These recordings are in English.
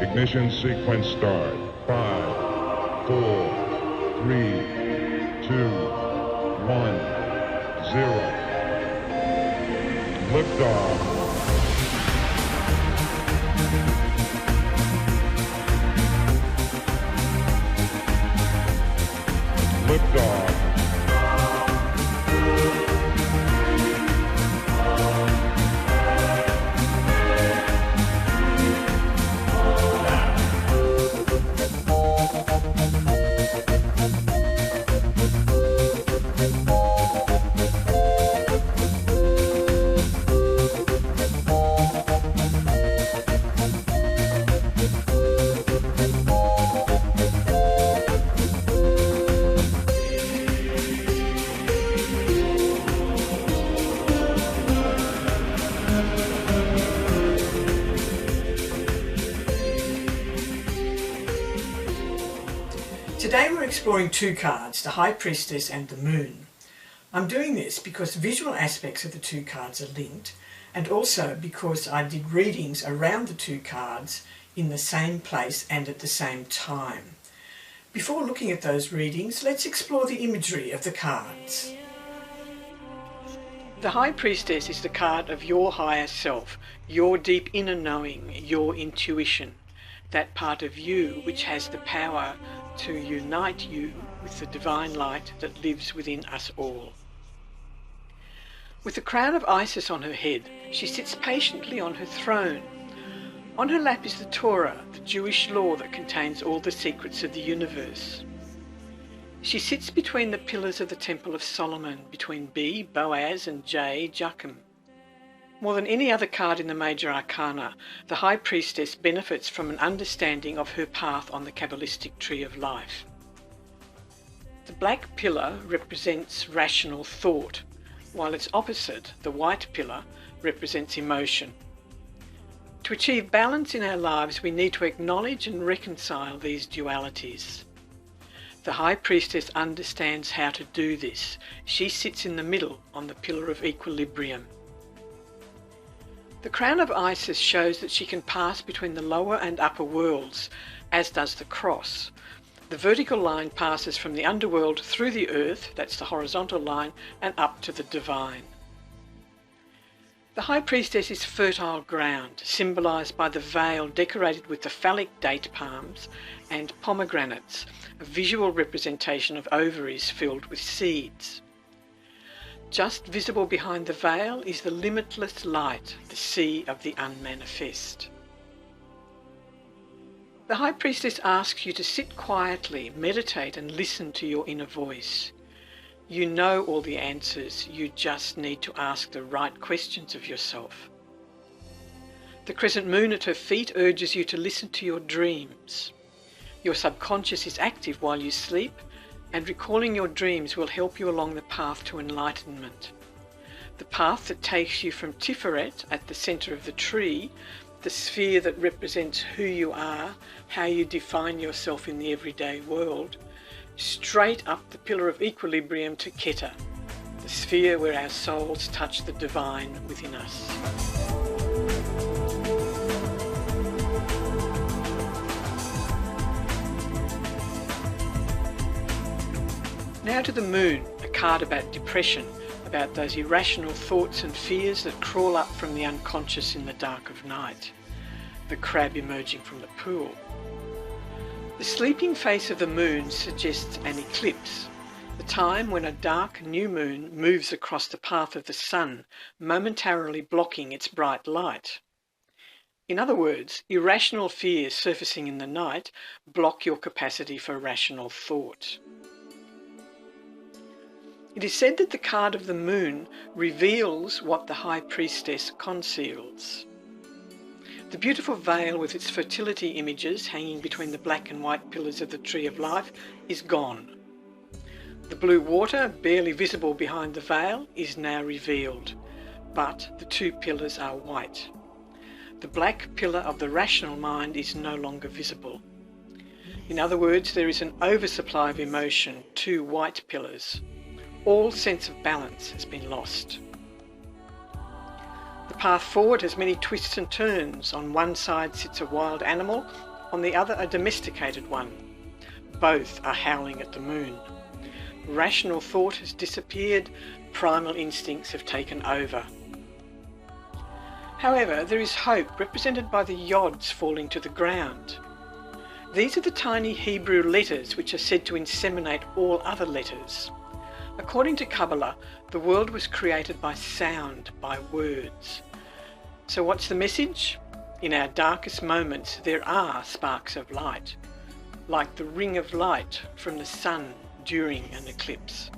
Ignition sequence start. 5, 4, 3, 2, 1, 0. Liftoff. Liftoff. Today we're exploring two cards, the High Priestess and the Moon. I'm doing this because visual aspects of the two cards are linked, and also because I did readings around the two cards in the same place and at the same time. Before looking at those readings, let's explore the imagery of the cards. The High Priestess is the card of your higher self, your deep inner knowing, your intuition, that part of you which has the power to unite you with the divine light that lives within us all. With the crown of Isis on her head, she sits patiently on her throne. On her lap is the Torah, the Jewish law that contains all the secrets of the universe. She sits between the pillars of the Temple of Solomon, between B, Boaz, and J, Jachin. More than any other card in the major arcana, the High Priestess benefits from an understanding of her path on the Kabbalistic tree of life. The black pillar represents rational thought, while its opposite, the white pillar, represents emotion. To achieve balance in our lives, we need to acknowledge and reconcile these dualities. The High Priestess understands how to do this. She sits in the middle on the pillar of equilibrium. The crown of Isis shows that she can pass between the lower and upper worlds, as does the cross. The vertical line passes from the underworld through the earth, that's the horizontal line, and up to the divine. The High Priestess is fertile ground, symbolised by the veil decorated with the phallic date palms and pomegranates, a visual representation of ovaries filled with seeds. Just visible behind the veil is the limitless light, the sea of the unmanifest. The High Priestess asks you to sit quietly, meditate and listen to your inner voice. You know all the answers, you just need to ask the right questions of yourself. The crescent moon at her feet urges you to listen to your dreams. Your subconscious is active while you sleep, and recalling your dreams will help you along the path to enlightenment. The path that takes you from Tiferet at the centre of the tree, the sphere that represents who you are, how you define yourself in the everyday world, straight up the pillar of equilibrium to Keter, the sphere where our souls touch the divine within us. Now to the Moon, a card about depression, about those irrational thoughts and fears that crawl up from the unconscious in the dark of night, the crab emerging from the pool. The sleeping face of the moon suggests an eclipse, the time when a dark new moon moves across the path of the sun, momentarily blocking its bright light. In other words, irrational fears surfacing in the night block your capacity for rational thought. It is said that the card of the moon reveals what the High Priestess conceals. The beautiful veil with its fertility images hanging between the black and white pillars of the Tree of Life is gone. The blue water, barely visible behind the veil, is now revealed, but the two pillars are white. The black pillar of the rational mind is no longer visible. In other words, there is an oversupply of emotion, two white pillars. All sense of balance has been lost. The The path forward has many twists and turns. On one side sits a wild animal, on the other a domesticated one. Both are howling at the moon. Rational thought has disappeared, primal instincts have taken over. However, there is hope, represented by the yods falling to the ground. These are the tiny Hebrew letters which are said to inseminate all other letters. According to Kabbalah, the world was created by sound, by words. So what's the message? In our darkest moments, there are sparks of light, like the ring of light from the sun during an eclipse.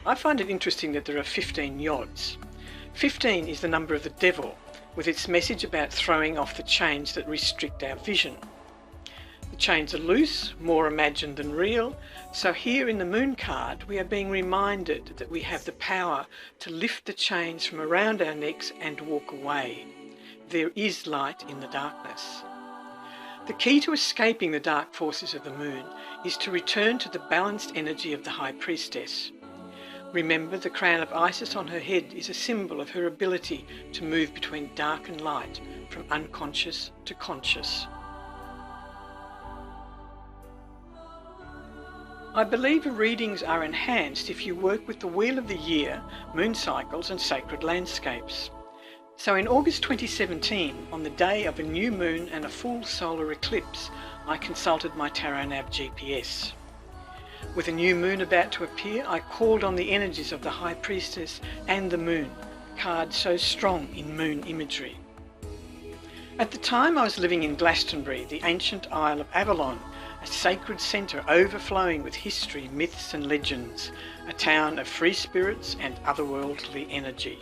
I find it interesting that there are 15 yods. 15 is the number of the devil, with its message about throwing off the chains that restrict our vision. The chains are loose, more imagined than real, so here in the moon card we are being reminded that we have the power to lift the chains from around our necks and walk away. There is light in the darkness. The key to escaping the dark forces of the moon is to return to the balanced energy of the High Priestess. Remember, the crown of Isis on her head is a symbol of her ability to move between dark and light, from unconscious to conscious. I believe readings are enhanced if you work with the Wheel of the Year, moon cycles and sacred landscapes. So in August 2017, on the day of a new moon and a full solar eclipse, I consulted my Tarot Nav GPS. With a new moon about to appear, I called on the energies of the High Priestess and the moon, cards so strong in moon imagery. At the time I was living in Glastonbury, the ancient Isle of Avalon, a sacred centre overflowing with history, myths and legends, a town of free spirits and otherworldly energy.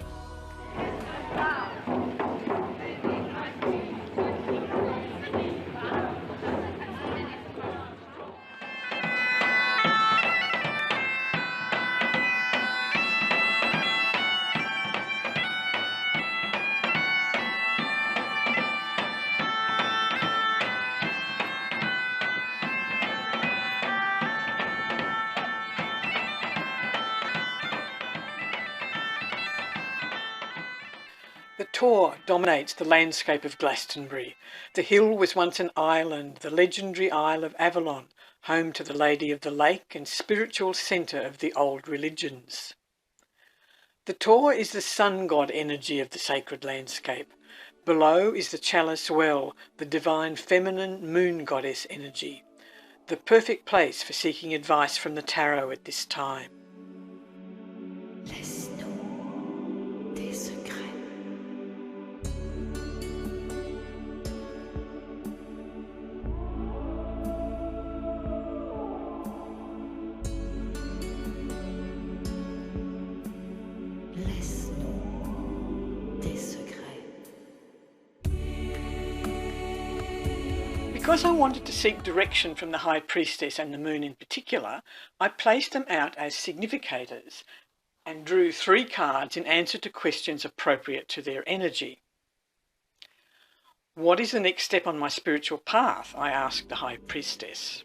The Tor dominates the landscape of Glastonbury. The hill was once an island, the legendary Isle of Avalon, home to the Lady of the Lake and spiritual centre of the old religions. The Tor is the sun god energy of the sacred landscape. Below is the Chalice Well, the divine feminine moon goddess energy, the perfect place for seeking advice from the tarot at this time. Because I wanted to seek direction from the High Priestess and the moon in particular, I placed them out as significators and drew 3 cards in answer to questions appropriate to their energy. What is the next step on my spiritual path? I asked the High Priestess.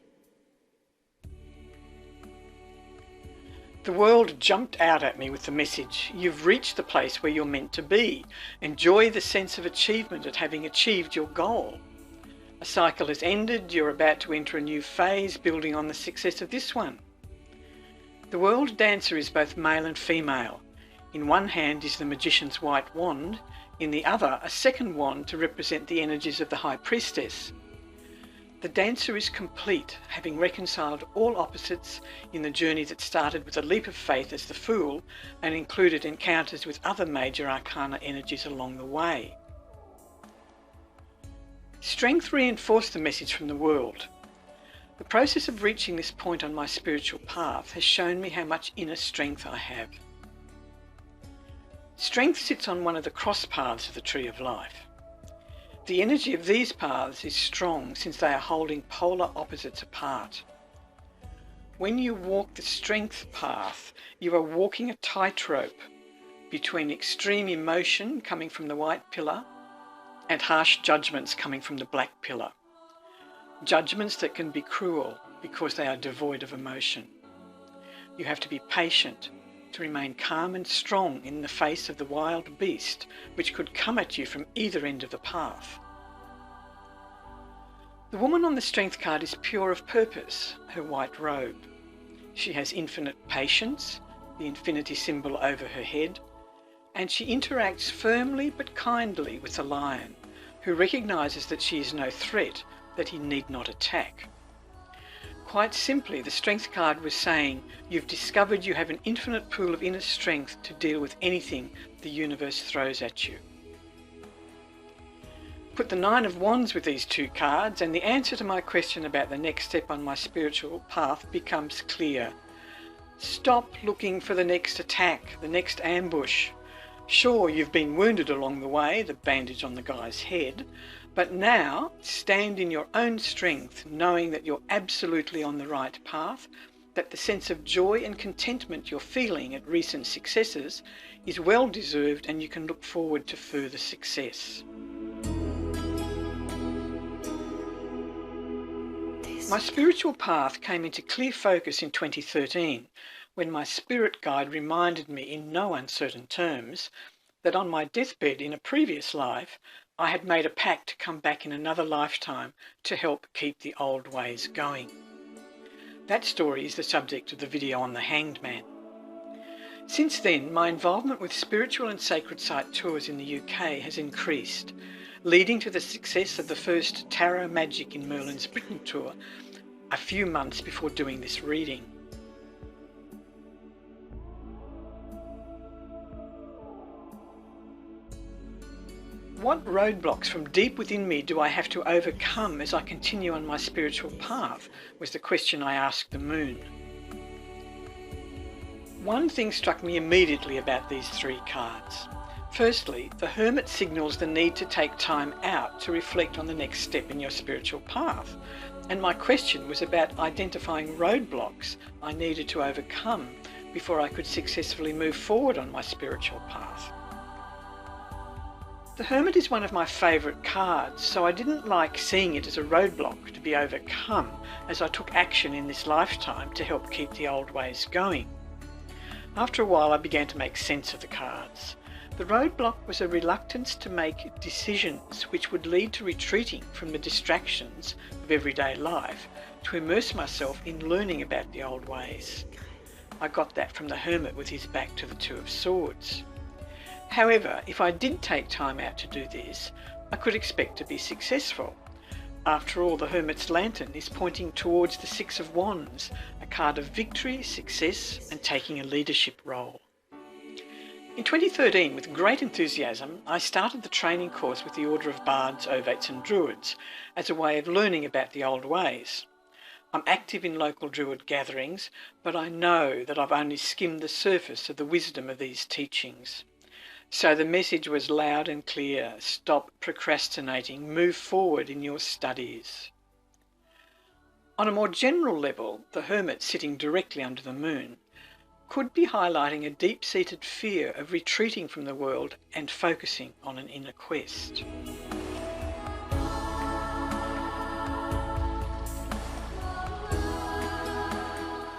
The world jumped out at me with the message, you've reached the place where you're meant to be. Enjoy the sense of achievement at having achieved your goal. A cycle has ended, you're about to enter a new phase, building on the success of this one. The world dancer is both male and female. In one hand is the magician's white wand, in the other a second wand to represent the energies of the High Priestess. The dancer is complete, having reconciled all opposites in the journey that started with a leap of faith as the Fool and included encounters with other major arcana energies along the way. Strength reinforced the message from the world. The process of reaching this point on my spiritual path has shown me how much inner strength I have. Strength sits on one of the cross paths of the Tree of Life. The energy of these paths is strong since they are holding polar opposites apart. When you walk the strength path, you are walking a tightrope between extreme emotion coming from the white pillar and harsh judgments coming from the black pillar. Judgments that can be cruel because they are devoid of emotion. You have to be patient, to remain calm and strong in the face of the wild beast which could come at you from either end of the path. The woman on the Strength card is pure of purpose, her white robe. She has infinite patience, the infinity symbol over her head, and she interacts firmly but kindly with the lion, who recognises that she is no threat, that he need not attack. Quite simply, the Strength card was saying, you've discovered you have an infinite pool of inner strength to deal with anything the universe throws at you. Put the Nine of Wands with these two cards and the answer to my question about the next step on my spiritual path becomes clear. Stop looking for the next attack, the next ambush. Sure, you've been wounded along the way, the bandage on the guy's head, but now stand in your own strength, knowing that you're absolutely on the right path, that the sense of joy and contentment you're feeling at recent successes is well deserved, and you can look forward to further success. My spiritual path came into clear focus in 2013 when my spirit guide reminded me in no uncertain terms that on my deathbed in a previous life I had made a pact to come back in another lifetime to help keep the old ways going. That story is the subject of the video on the Hanged Man. Since then, my involvement with spiritual and sacred site tours in the UK has increased, leading to the success of the first Tarot Magic in Merlin's Britain tour a few months before doing this reading. What roadblocks from deep within me do I have to overcome as I continue on my spiritual path, was the question I asked the moon. One thing struck me immediately about these three cards. Firstly, the Hermit signals the need to take time out to reflect on the next step in your spiritual path. And my question was about identifying roadblocks I needed to overcome before I could successfully move forward on my spiritual path. The Hermit is one of my favourite cards, so I didn't like seeing it as a roadblock to be overcome as I took action in this lifetime to help keep the old ways going. After a while I began to make sense of the cards. The roadblock was a reluctance to make decisions which would lead to retreating from the distractions of everyday life to immerse myself in learning about the old ways. I got that from the Hermit with his back to the Two of Swords. However, if I did take time out to do this, I could expect to be successful. After all, the Hermit's lantern is pointing towards the Six of Wands, a card of victory, success, and taking a leadership role. In 2013, with great enthusiasm, I started the training course with the Order of Bards, Ovates and Druids as a way of learning about the old ways. I'm active in local Druid gatherings, but I know that I've only skimmed the surface of the wisdom of these teachings. So the message was loud and clear: stop procrastinating, move forward in your studies. On a more general level, the Hermit sitting directly under the moon could be highlighting a deep-seated fear of retreating from the world and focusing on an inner quest.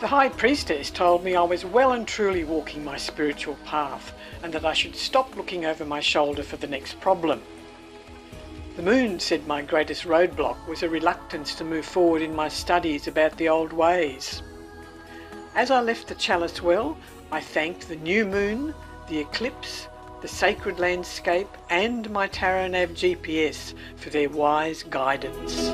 The High Priestess told me I was well and truly walking my spiritual path and that I should stop looking over my shoulder for the next problem. The moon said my greatest roadblock was a reluctance to move forward in my studies about the old ways. As I left the Chalice Well, I thanked the new moon, the eclipse, the sacred landscape and my Tarot Nav GPS for their wise guidance.